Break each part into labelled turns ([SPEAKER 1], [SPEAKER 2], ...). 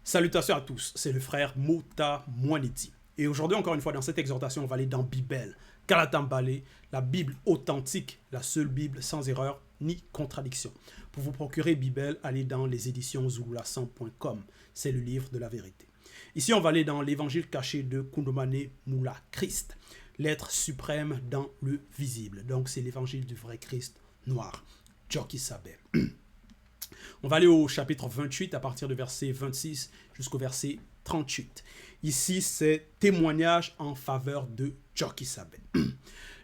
[SPEAKER 1] Salutations à tous, c'est le frère Mota Mwaneti. Et aujourd'hui, encore une fois, dans cette exhortation, on va aller dans Bible, Kalatambale, la Bible authentique, la seule Bible sans erreur ni contradiction. Pour vous procurer Bible, allez dans les éditions zululassan.com. C'est le livre de la vérité. Ici, on va aller dans l'évangile caché de Kundomane Moula Christ, l'être suprême dans le visible. Donc, c'est l'évangile du vrai Christ noir, Joki Sabé. On va aller au chapitre 28 à partir du verset 26 jusqu'au verset 38. Ici, c'est témoignage en faveur de Joki Sabé.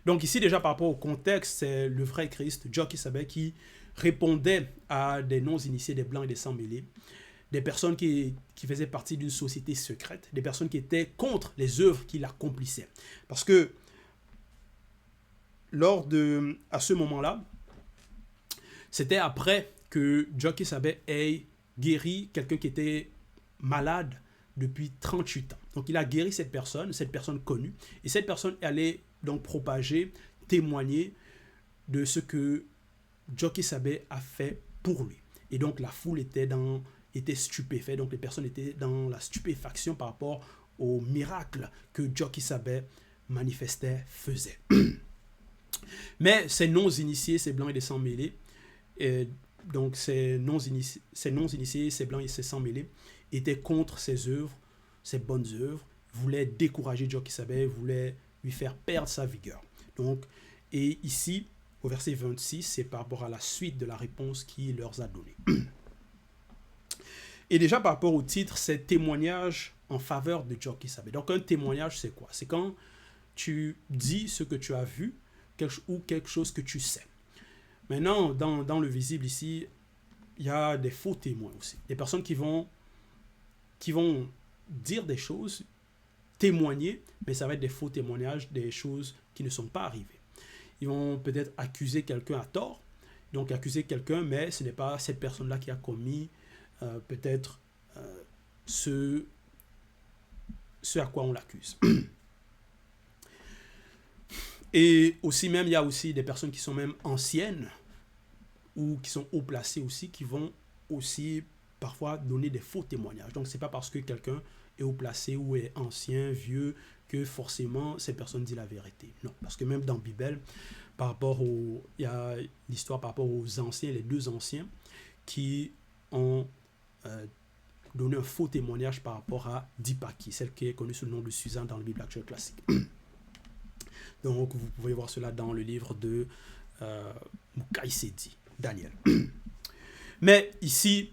[SPEAKER 1] Donc ici, déjà par rapport au contexte, c'est le vrai Christ, Joki Sabé, qui répondait à des non-initiés, des blancs et des sans-mêlés, des personnes qui faisaient partie d'une société secrète, des personnes qui étaient contre les œuvres qu'il accomplissait. Parce que à ce moment-là, c'était après que Joki Sabé ait guéri quelqu'un qui était malade depuis 38 ans. Donc il a guéri cette personne connue, et cette personne allait donc propager, témoigner de ce que Joki Sabé a fait pour lui. Et donc la foule était stupéfaite, donc les personnes étaient dans la stupéfaction par rapport au miracle que Joki Sabé manifestait, faisait. Mais ces non-initiés, ces blancs et des sans-mêlés, donc ces non-initiés, ces blancs et ces sans-mêlés, étaient contre ses œuvres, ses bonnes œuvres, voulaient décourager Joki Sabé, voulaient lui faire perdre sa vigueur. Donc, et ici, au verset 26, c'est par rapport à la suite de la réponse qu'il leur a donnée. Et déjà par rapport au titre, c'est témoignage en faveur de Joki Sabé. Donc un témoignage, c'est quoi? C'est quand tu dis ce que tu as vu ou quelque chose que tu sais. Maintenant, dans le visible ici, il y a des faux témoins aussi. Des personnes qui vont dire des choses, témoigner, mais ça va être des faux témoignages, des choses qui ne sont pas arrivées. Ils vont peut-être accuser quelqu'un à tort, donc accuser quelqu'un, mais ce n'est pas cette personne-là qui a commis peut-être ce à quoi on l'accuse. Et aussi même, il y a aussi des personnes qui sont même anciennes ou qui sont haut placées aussi, qui vont aussi parfois donner des faux témoignages. Donc, ce n'est pas parce que quelqu'un est haut placé ou est ancien, vieux, que forcément, cette personne dit la vérité. Non, parce que même dans la Bible, il y a l'histoire par rapport aux anciens, les deux anciens, qui ont donné un faux témoignage par rapport à Dipaki, celle qui est connue sous le nom de Suzanne dans la Bible actuelle classique. Donc, vous pouvez voir cela dans le livre de Mukaïsedi, Daniel. Mais ici,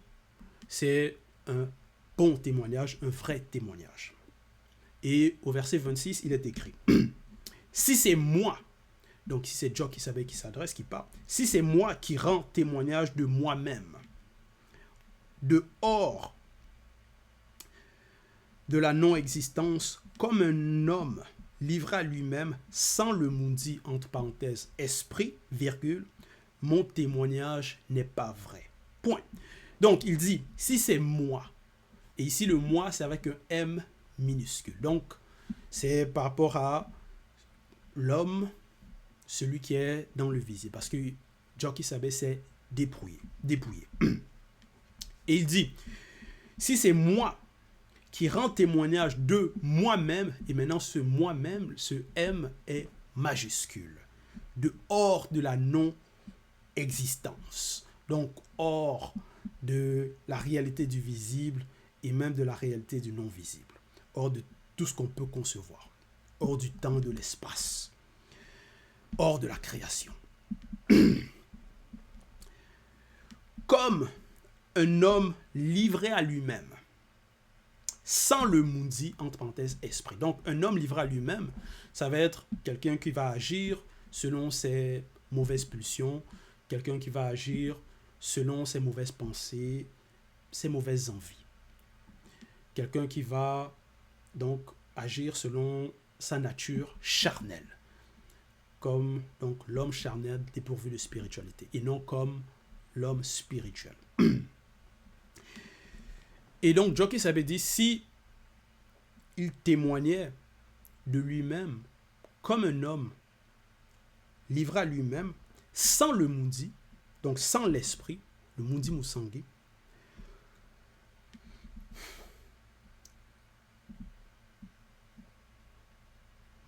[SPEAKER 1] c'est un bon témoignage, un vrai témoignage. Et au verset 26, il est écrit « Si c'est moi », donc si c'est Joki Sabé qui s'adresse, qui parle, « si c'est moi qui rends témoignage de moi-même, dehors de la non-existence, comme un homme livré à lui-même, sans le mundi, entre parenthèses, esprit, virgule, mon témoignage n'est pas vrai. » Point. Donc, il dit, si c'est moi, et ici le moi, c'est avec un M minuscule. Donc, c'est par rapport à l'homme, celui qui est dans le visible. Parce que Joki Sabé s'est dépouillé. Et il dit, si c'est moi qui rend témoignage de moi-même, et maintenant ce moi-même, ce M est majuscule, dehors de la non-existence, donc hors de la réalité du visible et même de la réalité du non-visible, hors de tout ce qu'on peut concevoir, hors du temps, de l'espace, hors de la création. Comme un homme livré à lui-même, sans le mundi, entre parenthèses, esprit. Donc, un homme livré à lui-même, ça va être quelqu'un qui va agir selon ses mauvaises pulsions, quelqu'un qui va agir selon ses mauvaises pensées, ses mauvaises envies. Quelqu'un qui va donc agir selon sa nature charnelle, comme donc l'homme charnel dépourvu de spiritualité, et non comme l'homme spirituel. Et donc, Joki Sabé dit, si il témoignait de lui-même comme un homme livré à lui-même, sans le mundi, donc sans l'esprit, le mundi moussangi,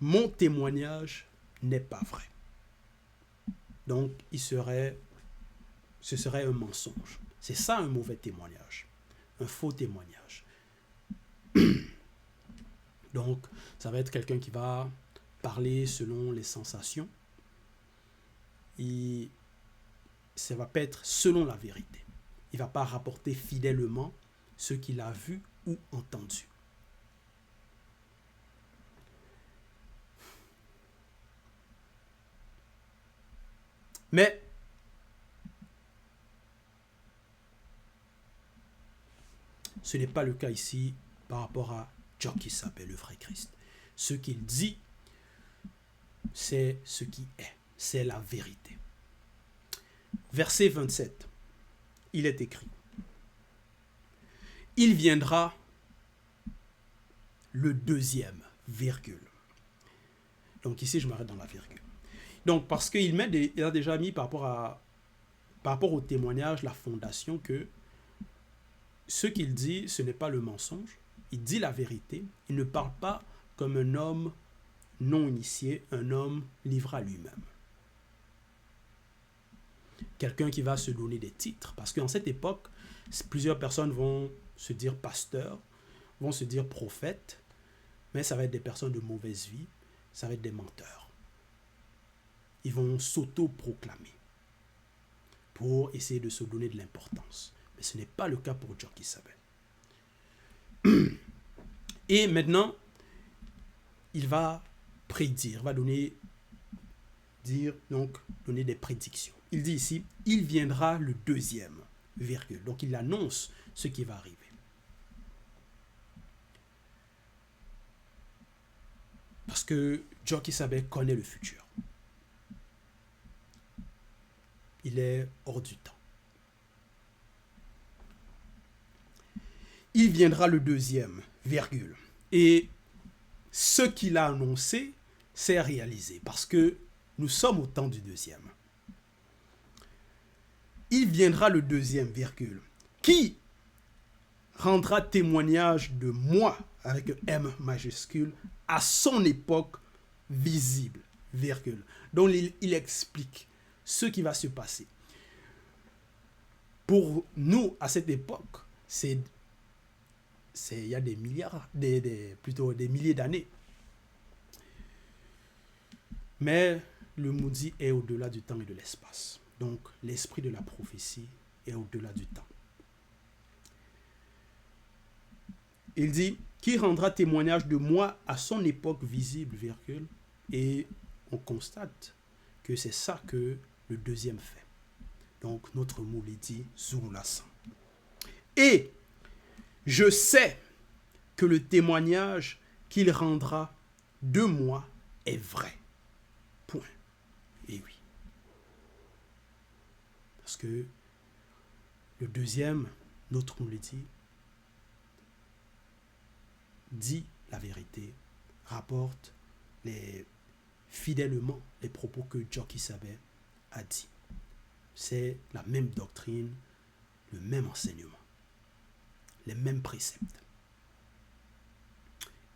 [SPEAKER 1] mon témoignage n'est pas vrai. Donc, ce serait un mensonge. C'est ça un mauvais témoignage, un faux témoignage. Donc, ça va être quelqu'un qui va parler selon les sensations. Et ça ne va pas être selon la vérité. Il ne va pas rapporter fidèlement ce qu'il a vu ou entendu. Mais ce n'est pas le cas ici par rapport à Jockey Sabet, le vrai Christ. Ce qu'il dit, c'est ce qui est. C'est la vérité. Verset 27, il est écrit. Il viendra le deuxième, virgule. Donc ici, je m'arrête dans la virgule. Donc, parce qu'il a déjà mis par rapport au témoignage, la fondation que ce qu'il dit, ce n'est pas le mensonge. Il dit la vérité. Il ne parle pas comme un homme non initié, un homme livré à lui-même. Quelqu'un qui va se donner des titres. Parce qu'en cette époque, plusieurs personnes vont se dire pasteurs, vont se dire prophètes, mais ça va être des personnes de mauvaise vie, ça va être des menteurs. Ils vont s'auto-proclamer pour essayer de se donner de l'importance. Mais ce n'est pas le cas pour Jockey Sabet. Et maintenant, il va prédire, va donner des prédictions. Il dit ici, il viendra le deuxième, virgule. Donc il annonce ce qui va arriver. Parce que Jockey Sabet connaît le futur. Il est hors du temps. Il viendra le deuxième, virgule. Et ce qu'il a annoncé, c'est réalisé. Parce que nous sommes au temps du deuxième. Il viendra le deuxième, virgule. Qui rendra témoignage de moi, avec un M majuscule, à son époque visible, virgule. Donc il explique ce qui va se passer. Pour nous, à cette époque, il y a des milliards, plutôt des milliers d'années. Mais le maudit est au-delà du temps et de l'espace. Donc, l'esprit de la prophétie est au-delà du temps. Il dit, qui rendra témoignage de moi à son époque visible, virgule, et on constate que c'est ça que le deuxième fait. Donc, notre mot dit Zululassan. Et je sais que le témoignage qu'il rendra de moi est vrai. Point. Et oui. Parce que le deuxième, notre mot dit la vérité, rapporte fidèlement les propos que Jockey Sabet a dit. C'est la même doctrine, le même enseignement, les mêmes préceptes.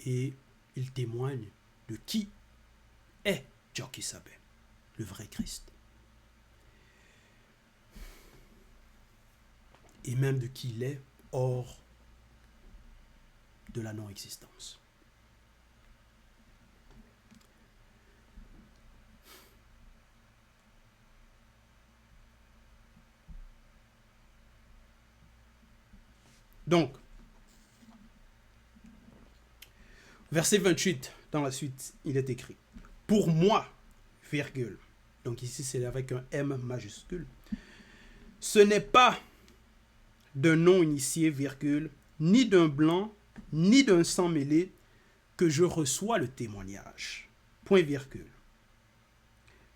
[SPEAKER 1] Et il témoigne de qui est Jockey Sabet, le vrai Christ. Et même de qui il est hors de la non-existence. Donc, verset 28, dans la suite, il est écrit, pour moi, virgule, donc ici c'est avec un M majuscule, ce n'est pas d'un non-initié, virgule, ni d'un blanc, ni d'un sang mêlé, que je reçois le témoignage. Point virgule.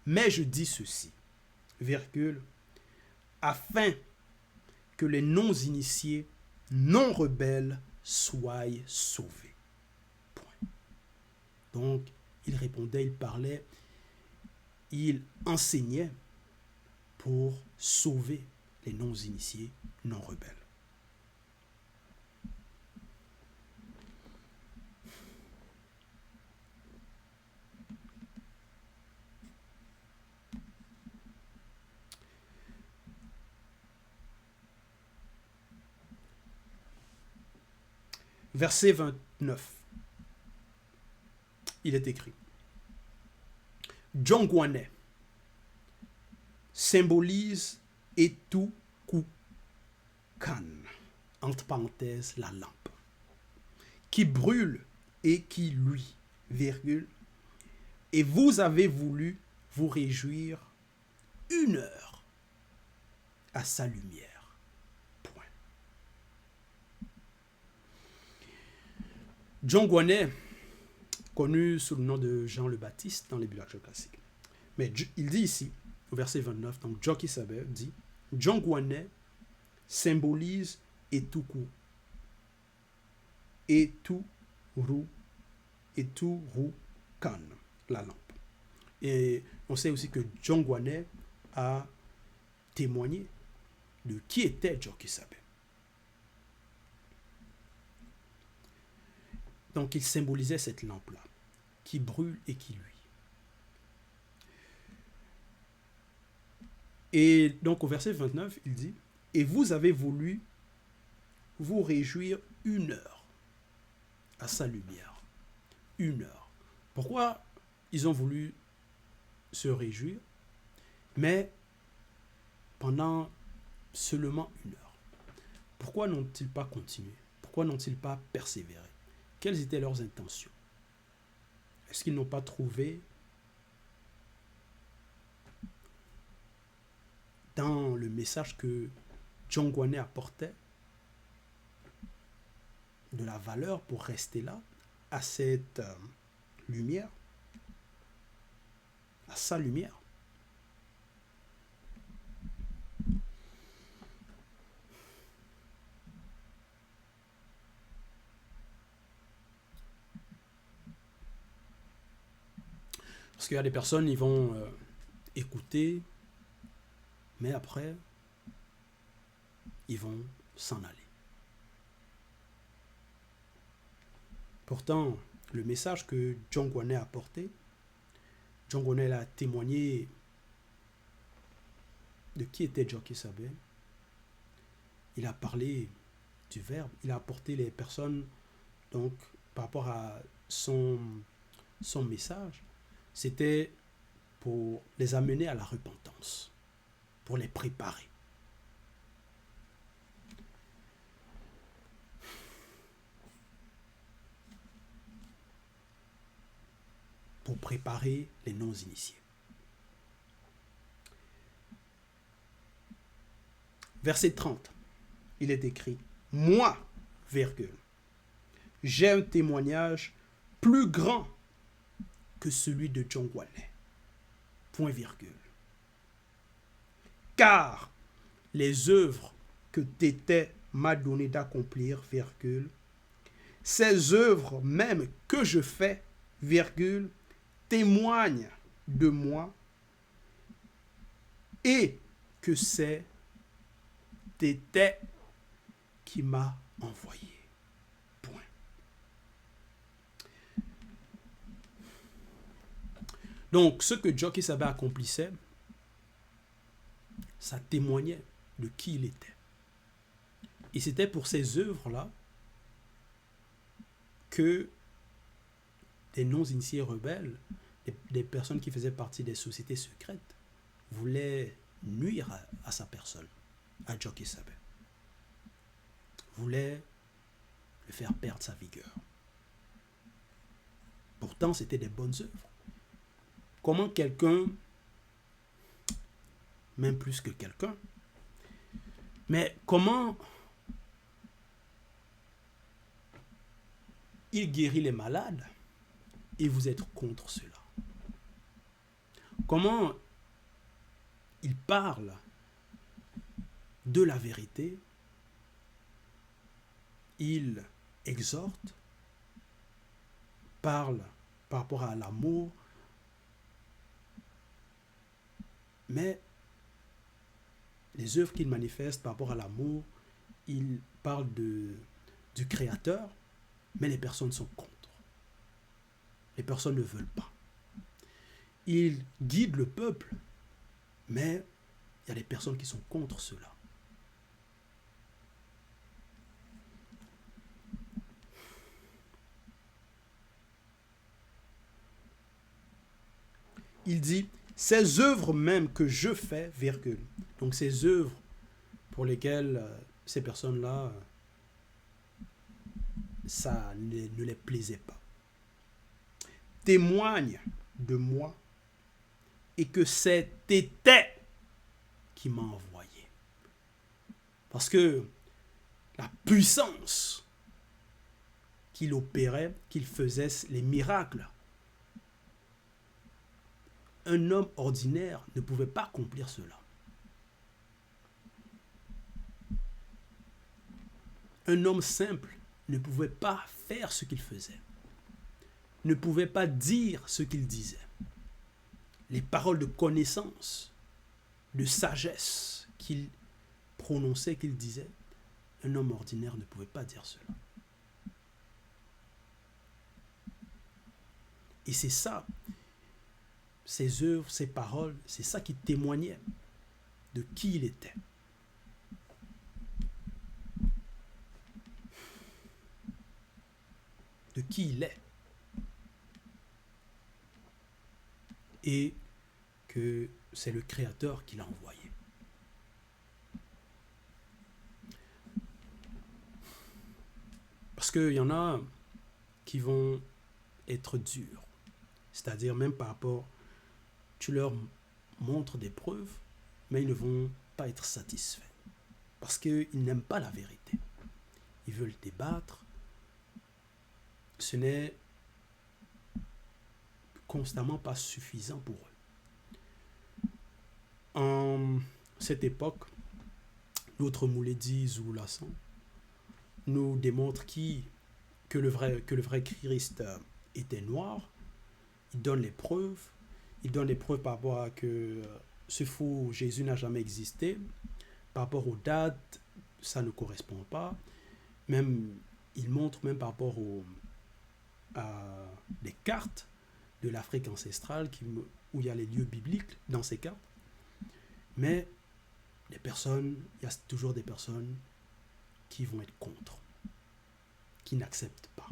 [SPEAKER 1] Mais je dis ceci, virgule, afin que les non-initiés, non-rebelles soient sauvés. Point. Donc, il répondait, il parlait, il enseignait pour sauver les non-initiés, non-rebelles. verset 29. Il est écrit: Jongwane symbolise Etukukan, entre parenthèses, la lampe, qui brûle et qui luit, virgule, et vous avez voulu vous réjouir 1 heure à sa lumière. Point. Jongwane, connu sous le nom de Jean le Baptiste dans les Bibles classiques. Mais il dit ici, au verset 29, donc Joki Saber dit, Jongwane symbolise Etukukan, la lampe. Et on sait aussi que Jongwane a témoigné de qui était Joki Saber. Donc il symbolisait cette lampe-là, qui brûle et qui luit. Et donc au verset 29, il dit, et vous avez voulu vous réjouir 1 heure à sa lumière. 1 heure. Pourquoi ils ont voulu se réjouir, mais pendant seulement 1 heure? Pourquoi n'ont-ils pas continué? Pourquoi n'ont-ils pas persévéré? Quelles étaient leurs intentions? Est-ce qu'ils n'ont pas trouvé dans le message que Jongwane apportait de la valeur pour rester là, à cette lumière, à sa lumière? Parce qu'il y a des personnes, ils vont écouter, mais après, ils vont s'en aller. Pourtant, le message que Jongwane a apporté, Jongwane a témoigné de qui était Joki Saber. Il a parlé du Verbe, il a apporté les personnes, donc par rapport à son message, c'était pour les amener à la repentance, pour les préparer. Pour préparer les non-initiés. Verset 30, il est écrit, moi, virgule, j'ai un témoignage plus grand que celui de Jongwane. Point virgule. Car les œuvres que Tété m'a donné d'accomplir, virgule, ces œuvres même que je fais, virgule, témoignent de moi et que c'est Tété qui m'a envoyé. Point. Donc, ce que Joki Saber accomplissait, ça témoignait de qui il était. Et c'était pour ces œuvres-là que des non-initiés rebelles, des personnes qui faisaient partie des sociétés secrètes, voulaient nuire à sa personne, à Joki Saber. Voulaient le faire perdre sa vigueur. Pourtant, c'était des bonnes œuvres. Comment quelqu'un, même plus que quelqu'un, mais comment il guérit les malades et vous êtes contre cela? Comment il parle de la vérité, il exhorte, parle par rapport à l'amour, mais les œuvres qu'il manifeste par rapport à l'amour, il parle du Créateur, mais les personnes sont contre. Les personnes ne veulent pas. Il guide le peuple, mais il y a des personnes qui sont contre cela. il dit, ces œuvres même que je fais, virgule. Donc ces œuvres pour lesquelles ces personnes-là, ça ne les plaisait pas, témoignent de moi et que c'était qui m'a envoyé. Parce que la puissance qu'il opérait, qu'il faisait les miracles, un homme ordinaire ne pouvait pas accomplir cela. Un homme simple ne pouvait pas faire ce qu'il faisait, ne pouvait pas dire ce qu'il disait. Les paroles de connaissance, de sagesse qu'il prononçait, qu'il disait, un homme ordinaire ne pouvait pas dire cela. Et c'est ça, ses œuvres, ses paroles, c'est ça qui témoignait de qui il était. De qui il est. Et que c'est le Créateur qui l'a envoyé. Parce qu'il y en a qui vont être durs. C'est-à-dire même par rapport, tu leur montres des preuves, mais ils ne vont pas être satisfaits. Parce qu'ils n'aiment pas la vérité. Ils veulent débattre. Ce n'est constamment pas suffisant pour eux. En cette époque, l'autre Mouledi Zoulassan nous démontre que le vrai Christ était noir. Il donne les preuves. Il donne les preuves par rapport à que ce faux Jésus n'a jamais existé. Par rapport aux dates, ça ne correspond pas. Même, il montre même par rapport à des cartes de l'Afrique ancestrale où il y a les lieux bibliques dans ces cartes. Mais il y a toujours des personnes qui vont être contre, qui n'acceptent pas.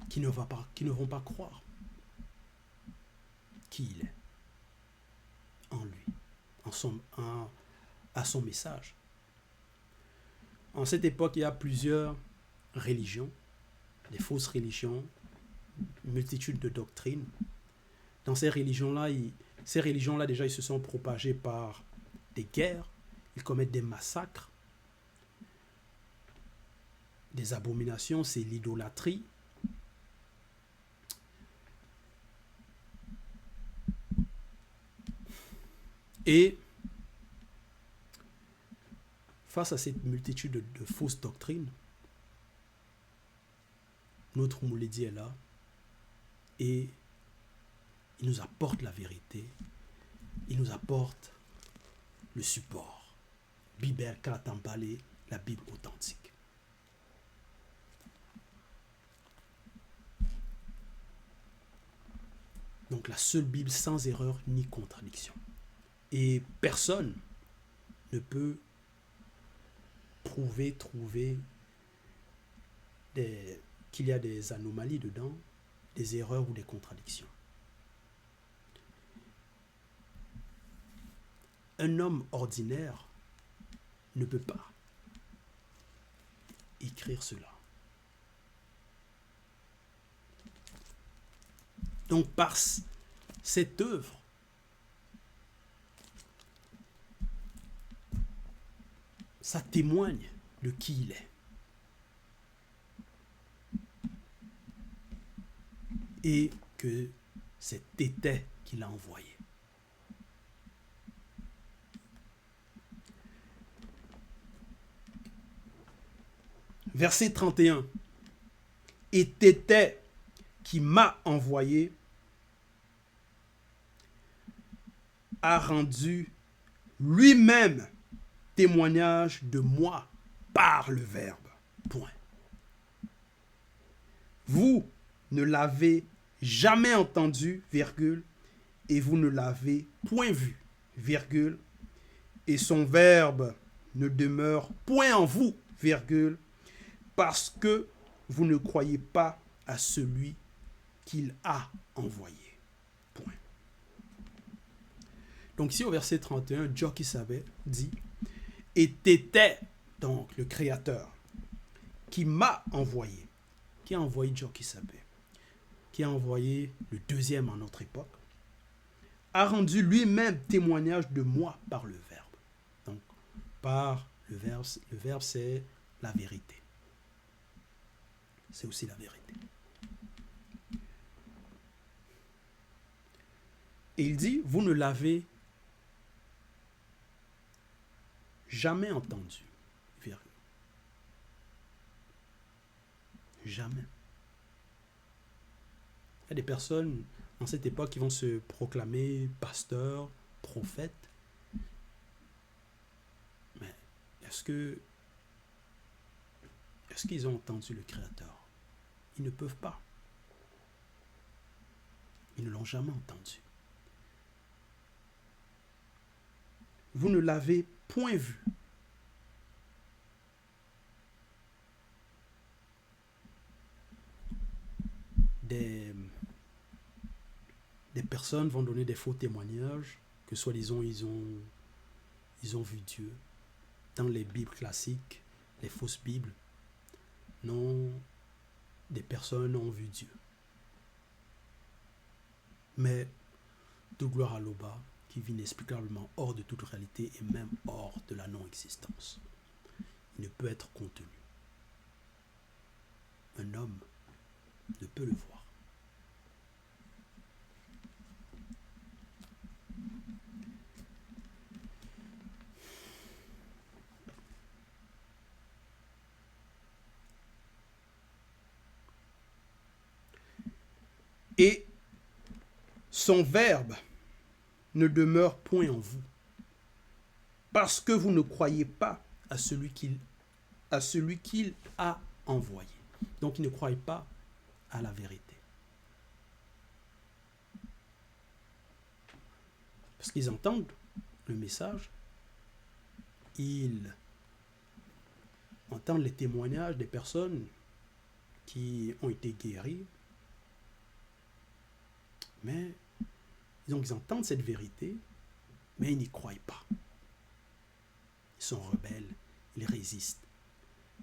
[SPEAKER 1] Qui ne vont pas croire qui il est en lui, à son message. En cette époque, il y a plusieurs religions, des fausses religions, une multitude de doctrines. Dans ces religions-là, déjà, ils se sont propagés par des guerres, ils commettent des massacres, des abominations, c'est l'idolâtrie. Et face à cette multitude de fausses doctrines, notre Mouledi est là et il nous apporte la vérité, il nous apporte le support. Bible Kalatambale, la Bible authentique. Donc la seule Bible sans erreur ni contradiction. Et personne ne peut trouver qu'il y a des anomalies dedans, des erreurs ou des contradictions. Un homme ordinaire ne peut pas écrire cela. Donc par cette œuvre, ça témoigne de qui il est. Et que c'était qui l'a envoyé. Verset 31. Et t'étais qui m'a envoyé a rendu lui-même témoignage de moi par le Verbe. Point. Vous ne l'avez jamais entendu, virgule, et vous ne l'avez point vu, virgule, et son Verbe ne demeure point en vous, virgule, parce que vous ne croyez pas à celui qu'il a envoyé. Point. Donc ici au verset 31, Jokisabe dit, et t'étais donc le Créateur qui m'a envoyé. Qui a envoyé Jokisabe? Qui a envoyé le deuxième en notre époque, a rendu lui-même témoignage de moi par le Verbe. Donc, par le verbe c'est la vérité. C'est aussi la vérité. Et il dit, vous ne l'avez jamais entendu. Jamais. Il y a des personnes en cette époque qui vont se proclamer pasteurs, prophètes. Mais est-ce qu'ils ont entendu le Créateur? Ils ne peuvent pas. Ils ne l'ont jamais entendu. Vous ne l'avez point vu. Des personnes vont donner des faux témoignages que soi-disant ils ont vu Dieu. Dans les Bibles classiques, les fausses Bibles, non, des personnes ont vu Dieu. Mais de gloire à l'Oba, qui vit inexplicablement hors de toute réalité et même hors de la non-existence. Il ne peut être contenu. Un homme ne peut le voir. Et son verbe ne demeure point en vous, parce que vous ne croyez pas à celui qu'il a envoyé. Donc, ils ne croient pas à la vérité. Parce qu'ils entendent le message, ils entendent les témoignages des personnes qui ont été guéries, mais donc ils entendent cette vérité, mais ils n'y croient pas. Ils sont rebelles, ils résistent,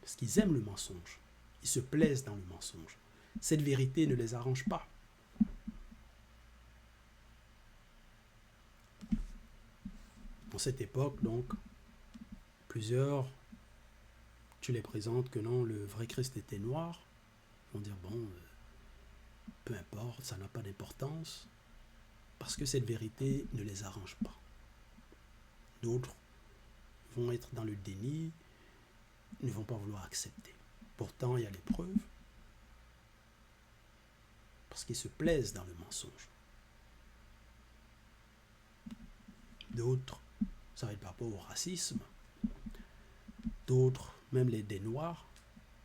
[SPEAKER 1] parce qu'ils aiment le mensonge, ils se plaisent dans le mensonge. Cette vérité ne les arrange pas. Dans cette époque, donc, plusieurs, tu les présentes que non, le vrai Christ était noir. Ils vont dire, bon, peu importe, ça n'a pas d'importance, parce que cette vérité ne les arrange pas. D'autres vont être dans le déni, ne vont pas vouloir accepter. Pourtant, il y a les preuves, parce qu'ils se plaisent dans le mensonge. D'autres, ça va être par rapport au racisme. D'autres, même des noirs,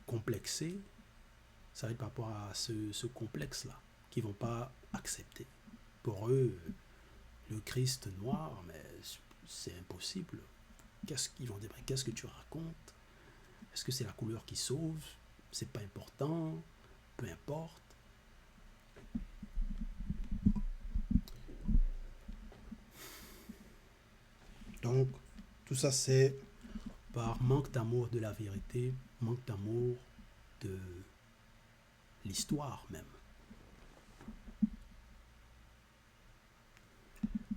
[SPEAKER 1] complexés, ça va être par rapport à ce complexe-là, qu'ils ne vont pas accepter. Pour eux, le Christ noir, mais c'est impossible. Qu'est-ce qu'ils vont dire? Qu'est-ce que tu racontes? Est-ce que c'est la couleur qui sauve? C'est pas important, peu importe. Donc, tout ça, c'est par manque d'amour de la vérité, manque d'amour de l'histoire même.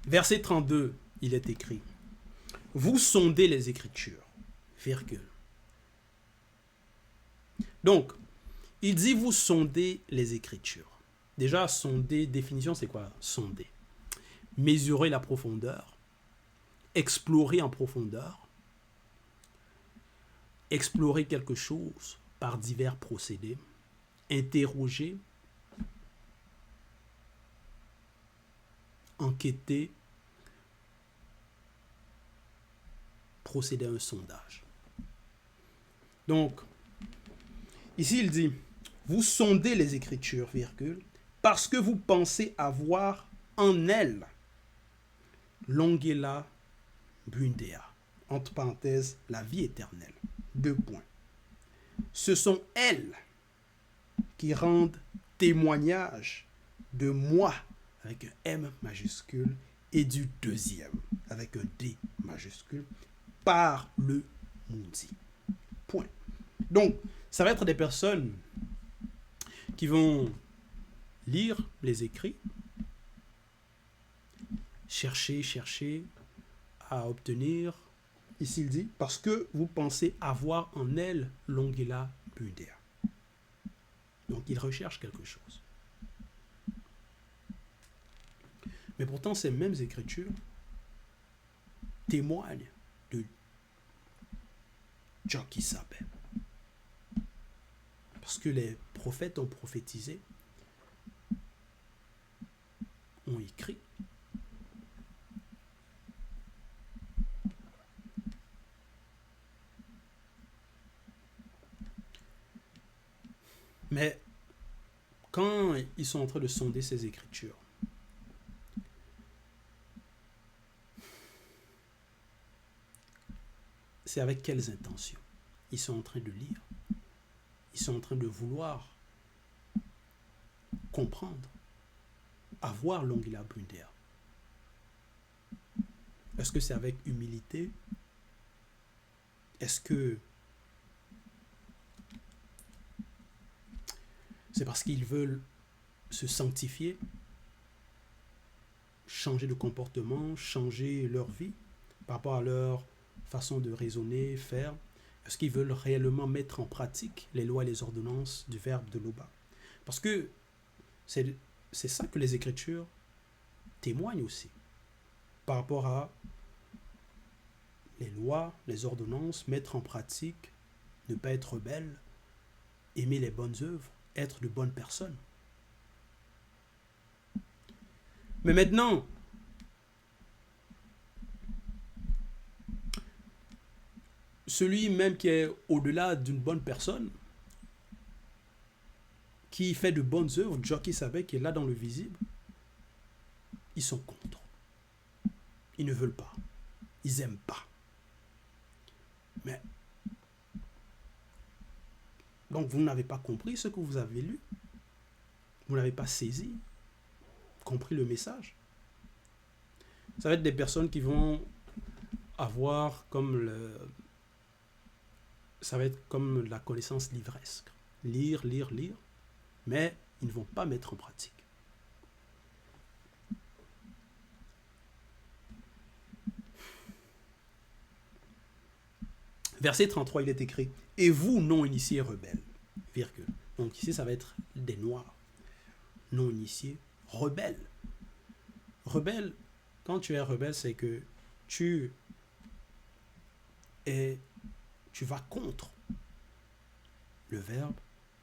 [SPEAKER 1] Verset 32, il est écrit, « Vous sondez les Écritures, virgule. » Donc, il dit, « Vous sondez les Écritures. » Déjà, sonder, définition, c'est quoi? Sonder. Mesurer la profondeur, explorer en profondeur, explorer quelque chose par divers procédés, interroger, enquêter, procéder à un sondage. Donc, ici il dit, vous sondez les Écritures, virgule, parce que vous pensez avoir en elles l'ongela bundea, entre parenthèses, la vie éternelle. 2 points. Ce sont elles qui rendent témoignage de moi avec un M majuscule et du deuxième avec un D majuscule par le maudit. Point. Donc, ça va être des personnes qui vont lire les écrits, chercher à obtenir, ici il dit, parce que vous pensez avoir en elle l'ongila pudea. Donc, ils recherchent quelque chose. Mais pourtant, ces mêmes écritures témoignent de Jokisabé. Parce que les prophètes ont prophétisé, ont écrit. Mais quand ils sont en train de sonder ces écritures, c'est avec quelles intentions ils sont en train de lire? Ils sont en train de vouloir comprendre, avoir l'ongila pudea. Est-ce que c'est avec humilité? Est-ce que c'est parce qu'ils veulent se sanctifier, changer de comportement, changer leur vie par rapport à leur façon de raisonner, faire? Est-ce qu'ils veulent réellement mettre en pratique les lois et les ordonnances du verbe de l'Oba? Parce que c'est ça que les Écritures témoignent aussi par rapport à les lois, les ordonnances, mettre en pratique, ne pas être rebelle, aimer les bonnes œuvres, être de bonnes personnes. Mais maintenant, celui même qui est au-delà d'une bonne personne, qui fait de bonnes œuvres, Jokisabé, qui est là dans le visible, ils sont contre. Ils ne veulent pas. Ils n'aiment pas. Mais, donc vous n'avez pas compris ce que vous avez lu. Vous n'avez pas saisi, compris le message. Ça va être des personnes qui vont avoir comme ça va être comme la connaissance livresque. Lire, mais ils ne vont pas mettre en pratique. Verset 33, il est écrit « Et vous, non-initiés rebelles, virgule. » Donc ici, ça va être des noirs. Non-initiés, rebelles. Rebelle, quand tu es rebelle, c'est que tu vas contre le verbe,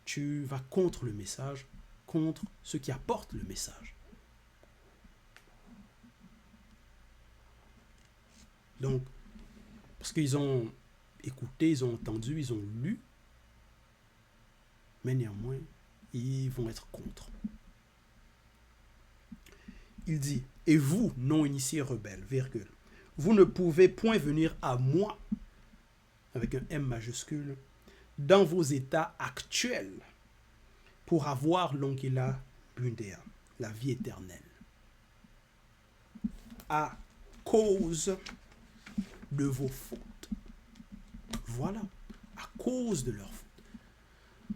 [SPEAKER 1] tu vas contre le message, contre ce qui apporte le message. Donc, parce qu'ils ont écouté, ils ont entendu, ils ont lu, mais néanmoins, ils vont être contre. Il dit, et vous, non-initiés rebelles, virgule, vous ne pouvez point venir à moi, avec un M majuscule, dans vos états actuels, pour avoir l'ongila pudea, la vie éternelle, à cause de vos fautes. Voilà, à cause de leurs fautes.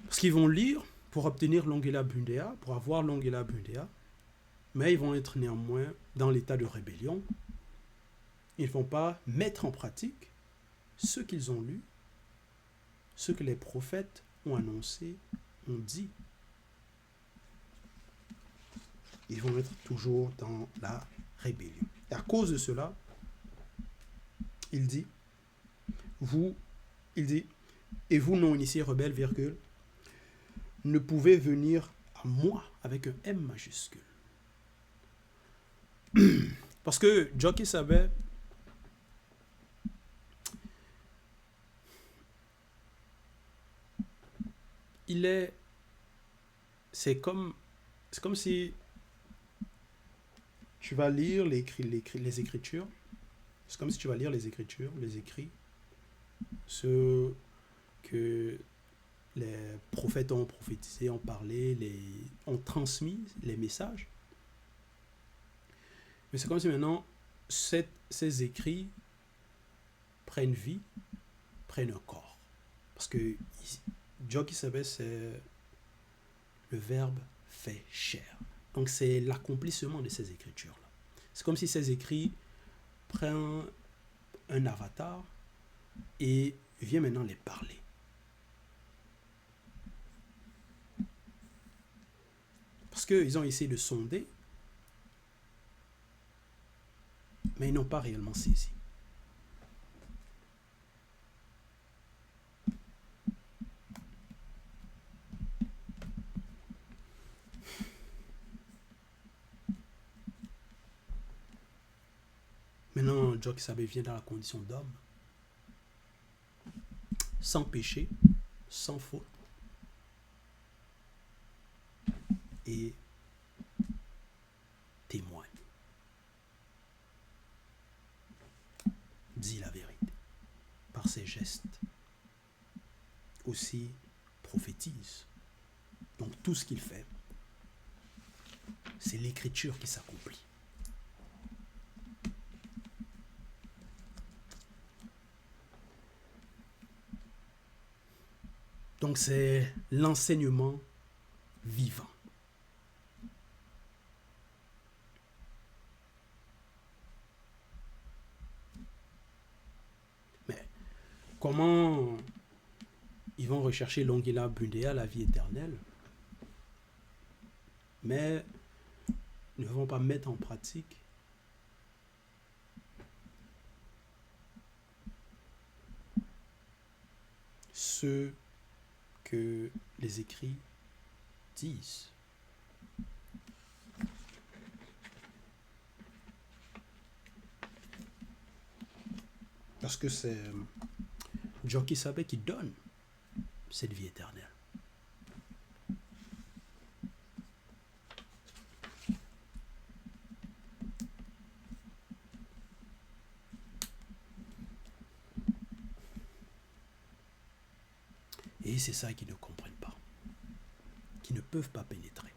[SPEAKER 1] Parce qu'ils vont lire pour obtenir l'ongila pudea, pour avoir l'ongila pudea, mais ils vont être néanmoins dans l'état de rébellion. Ils ne vont pas mettre en pratique ce qu'ils ont lu, ce que les prophètes ont annoncé, ont dit. Ils vont être toujours dans la rébellion. Et à cause de cela, il dit, et vous non-initiés rebelles, virgule, ne pouvez venir à moi avec un M majuscule. Parce que Jokisabé, c'est comme si tu vas lire les Écritures. C'est comme si tu vas lire les Écritures, les écrits, ce que les prophètes ont prophétisé, ont parlé, ont transmis les messages. Mais c'est comme si maintenant, ces écrits prennent vie, prennent un corps. Parce que Dieu qui savait, c'est le Verbe fait chair. Donc c'est l'accomplissement de ces écritures-là. C'est comme si ces écrits prennent un avatar et viennent maintenant les parler. Parce qu'ils ont essayé de sonder, mais ils n'ont pas réellement saisi. Maintenant, Jokisabe vient dans la condition d'homme, sans péché, sans faute, et témoigne. Dit la vérité par ses gestes. Aussi prophétise. Donc tout ce qu'il fait, c'est l'écriture qui s'accomplit. Donc c'est l'enseignement vivant. Mais comment ils vont rechercher l'Ongila Bundea, la vie éternelle, mais ne vont pas mettre en pratique ce que les écrits disent. Parce que c'est Jokisabe qui donne cette vie éternelle. Et c'est ça qu'ils ne comprennent pas, qui ne peuvent pas pénétrer.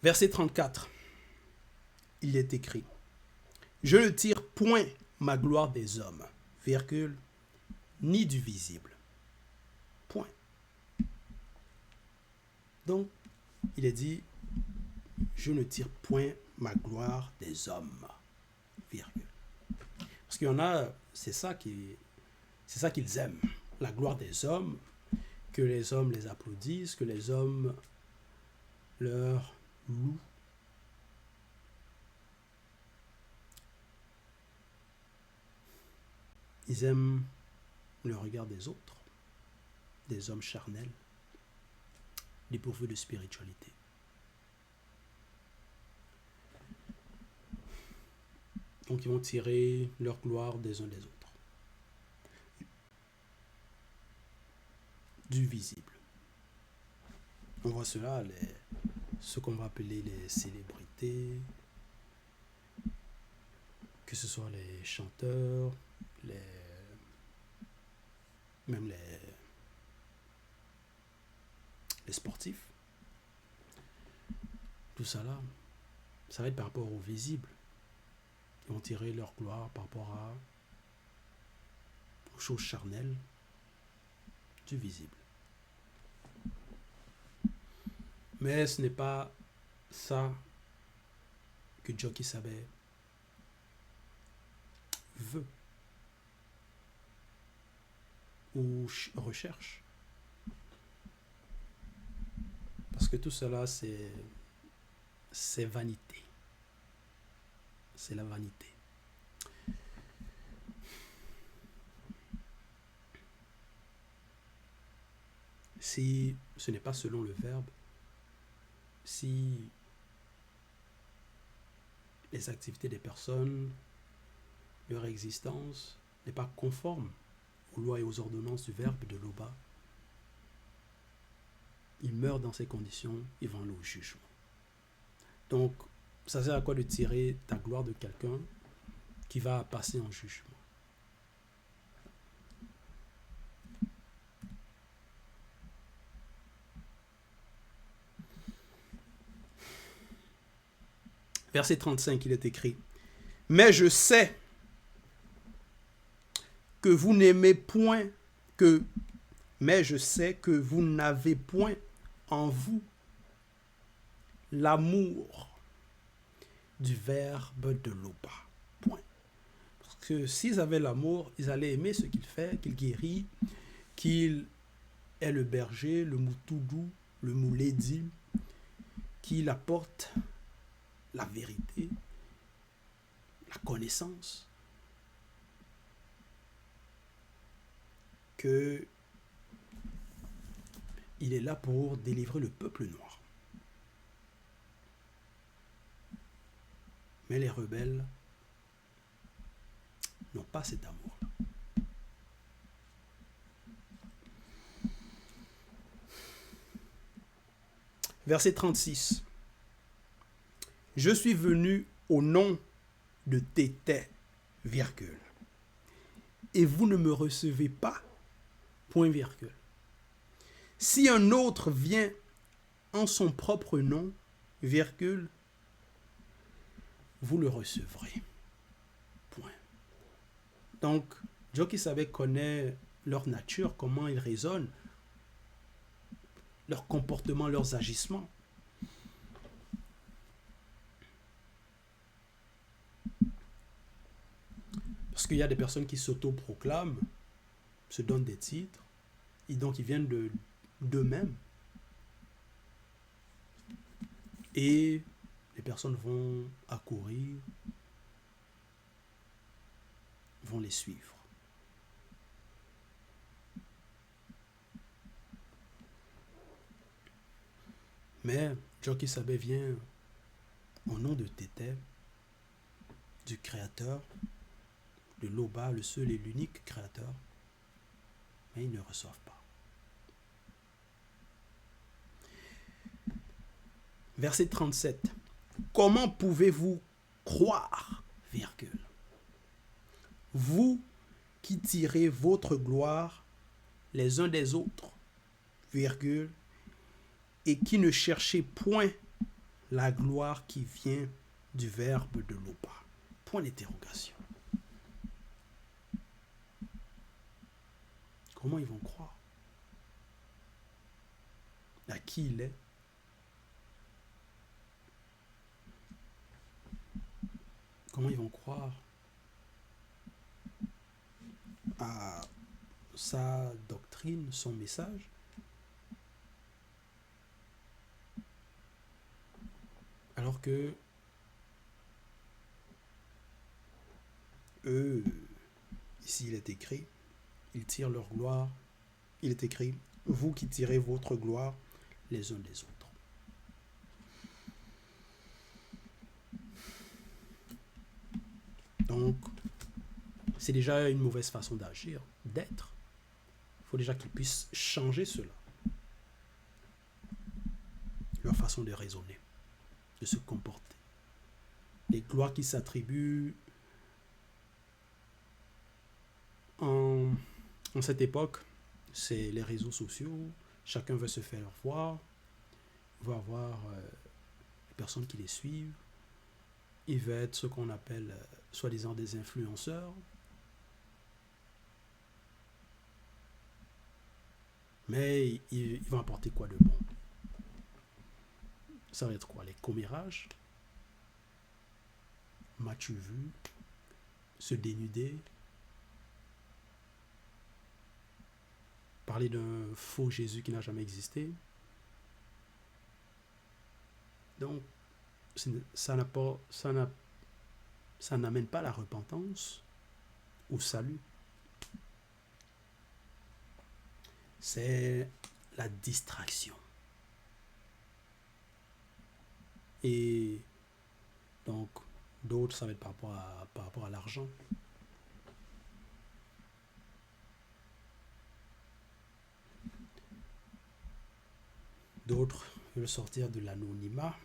[SPEAKER 1] Verset 34, il est écrit: je ne tire point ma gloire des hommes, virgule, ni du visible. Point. Donc, il est dit: je ne tire point ma gloire des hommes, virgule. Parce qu'il y en a, c'est ça qu'ils aiment, la gloire des hommes, que les hommes les applaudissent, que les hommes leur louent. Ils aiment le regard des autres, des hommes charnels, dépourvus de spiritualité. Donc ils vont tirer leur gloire des uns des autres. Du visible. On voit cela, ce qu'on va appeler les célébrités, que ce soit les chanteurs, même les sportifs. Tout ça là, ça va être par rapport au visible. Ils vont tirer leur gloire par rapport aux choses charnelles du visible. Mais ce n'est pas ça que Jokisabe veut ou recherche. Parce que tout cela, c'est vanité. C'est la vanité. Si ce n'est pas selon le Verbe, si les activités des personnes, leur existence n'est pas conforme aux lois et aux ordonnances du Verbe de l'Oba, ils meurent dans ces conditions, ils vont aller au jugement. Donc, ça sert à quoi de tirer ta gloire de quelqu'un qui va passer en jugement? Verset 35, il est écrit: mais je sais que vous n'aimez point que, mais je sais que vous n'avez point en vous l'amour du verbe de Loba. Point. Parce que s'ils avaient l'amour, ils allaient aimer ce qu'il fait, qu'il guérit, qu'il est le berger, le moutoudou, le mouledi, qu'il apporte la vérité, la connaissance, que il est là pour délivrer le peuple noir. Mais les rebelles n'ont pas cet amour-là. Verset 36. Je suis venu au nom de Tété, virgule. Et vous ne me recevez pas, point virgule. Si un autre vient en son propre nom, virgule, vous le recevrez. Point. Donc, Dieu qui savait connaît leur nature, comment ils raisonnent, leur comportement, leurs agissements. Parce qu'il y a des personnes qui s'autoproclament, se donnent des titres, et donc ils viennent d'eux-mêmes. Et les personnes vont accourir, vont les suivre. Mais Jockey Sabé vient au nom de Tété, du Créateur, de Loba, le seul et l'unique Créateur, mais ils ne reçoivent pas. Verset 37. Comment pouvez-vous croire, virgule, vous qui tirez votre gloire les uns des autres, virgule, et qui ne cherchez point la gloire qui vient du verbe de Loba. Point d'interrogation. Comment ils vont croire? À qui il est? Comment ils vont croire à sa doctrine, son message? Alors que eux, ici il est écrit, ils tirent leur gloire. Il est écrit, vous qui tirez votre gloire les uns des autres. Donc, c'est déjà une mauvaise façon d'agir, d'être. Il faut déjà qu'ils puissent changer cela. Leur façon de raisonner, de se comporter. Les gloires qui s'attribuent en cette époque, c'est les réseaux sociaux. Chacun veut se faire voir. Il va avoir les personnes qui les suivent. Il va être ce qu'on appelle soi-disant des influenceurs. Mais ils vont apporter quoi de bon? Ça va être quoi? Les commérages? M'as-tu vu? Se dénuder? Parler d'un faux Jésus qui n'a jamais existé? Donc, ça n'amène pas la repentance ou salut. C'est la distraction. Et donc, d'autres, ça va être par rapport à l'argent. d'autres veulent sortir de l'anonymat.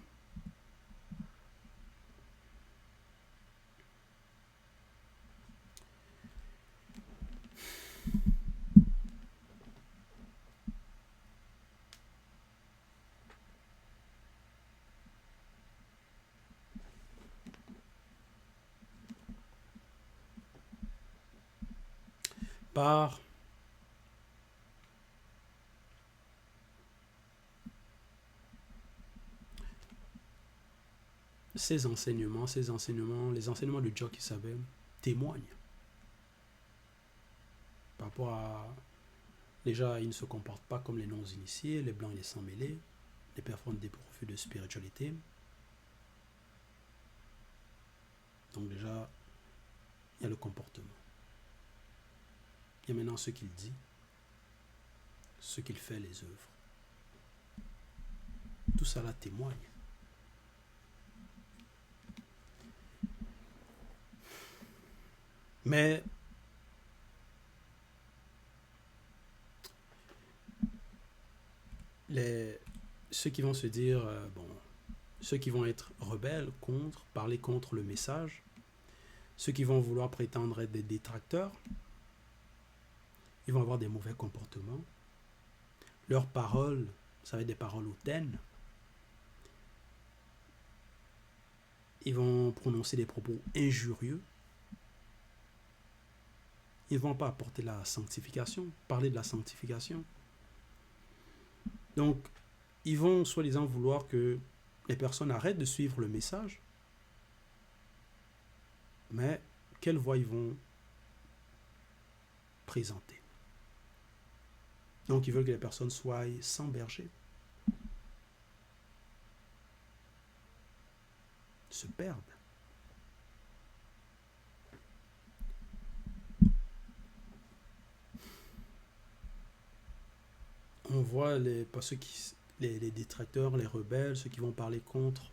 [SPEAKER 1] Par ces enseignements, les enseignements de Jock Isabel témoignent par rapport à... Déjà, ils ne se comportent pas comme les non-initiés, les blancs et les sans-mêlés, les personnes dépourvues de spiritualité. Donc déjà, il y a le comportement. Il y a maintenant ce qu'il dit, ce qu'il fait, les œuvres. Tout cela témoigne. Mais ceux qui vont se dire, ceux qui vont être rebelles contre, parler contre le message, ceux qui vont vouloir prétendre être des détracteurs, ils vont avoir des mauvais comportements. Leurs paroles, ça va être des paroles hautaines. Ils vont prononcer des propos injurieux. Ils ne vont pas apporter la sanctification, parler de la sanctification. Donc, ils vont soi-disant vouloir que les personnes arrêtent de suivre le message. Mais quelle voie ils vont présenter? Donc, ils veulent que les personnes soient sans berger, se perdent. On voit les détracteurs, les rebelles, ceux qui vont parler contre.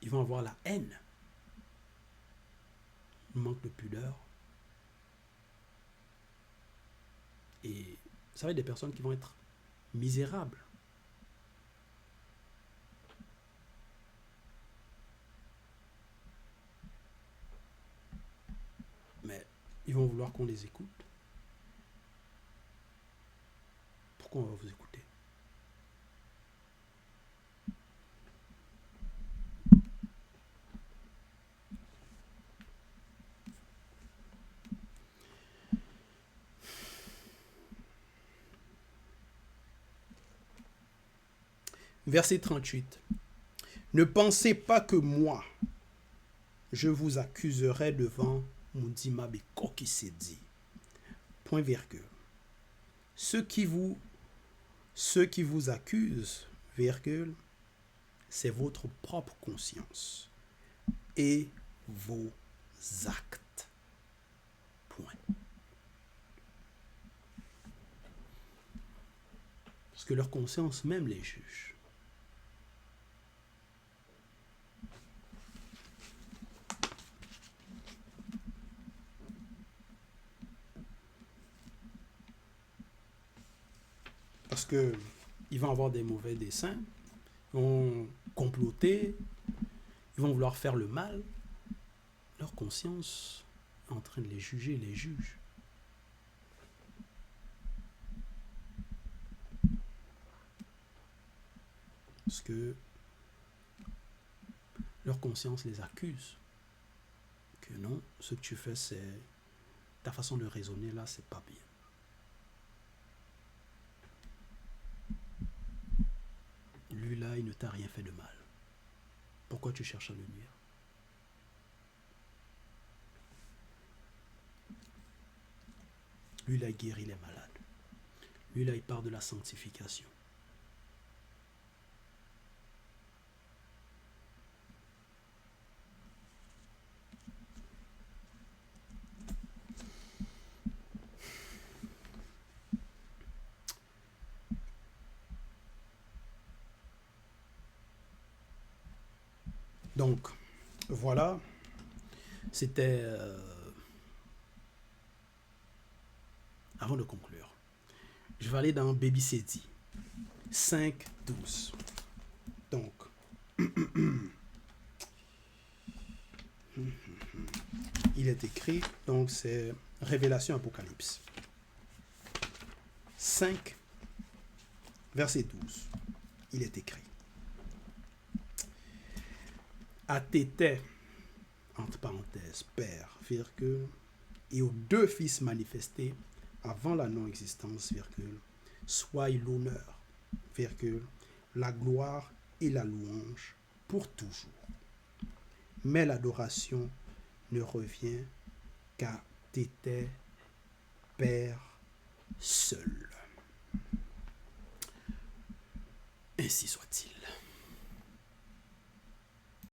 [SPEAKER 1] Ils vont avoir la haine, le manque de pudeur. Et ça va être des personnes qui vont être misérables. Mais ils vont vouloir qu'on les écoute. Pourquoi on va vous écouter? Verset 38. Ne pensez pas que moi, je vous accuserai devant Mundima Beko qui s'est dit. Point virgule. Ceux qui vous accusent, virgule, c'est votre propre conscience et vos actes. Point. Parce que leur conscience même les juge. Parce qu'ils vont avoir des mauvais desseins, ils vont comploter, ils vont vouloir faire le mal. Leur conscience est en train de les juger, les juge. Parce que leur conscience les accuse. Que non, ce que tu fais, c'est... Ta façon de raisonner là, c'est pas bien. Lui là, il ne t'a rien fait de mal. Pourquoi tu cherches à le nuire? Lui là, il guérit les malades. Lui là, il part de la sanctification. Donc, voilà, c'était avant de conclure, je vais aller dans Baby Sedi 5, 12. Donc, il est écrit, donc c'est Révélation Apocalypse 5, verset 12. Il est écrit. À Tété, entre parenthèses, Père, virgule, et aux deux fils manifestés avant la non-existence, virgule, soit l'honneur, virgule, la gloire et la louange pour toujours. Mais l'adoration ne revient qu'à Tété, Père seul. Ainsi soit-il.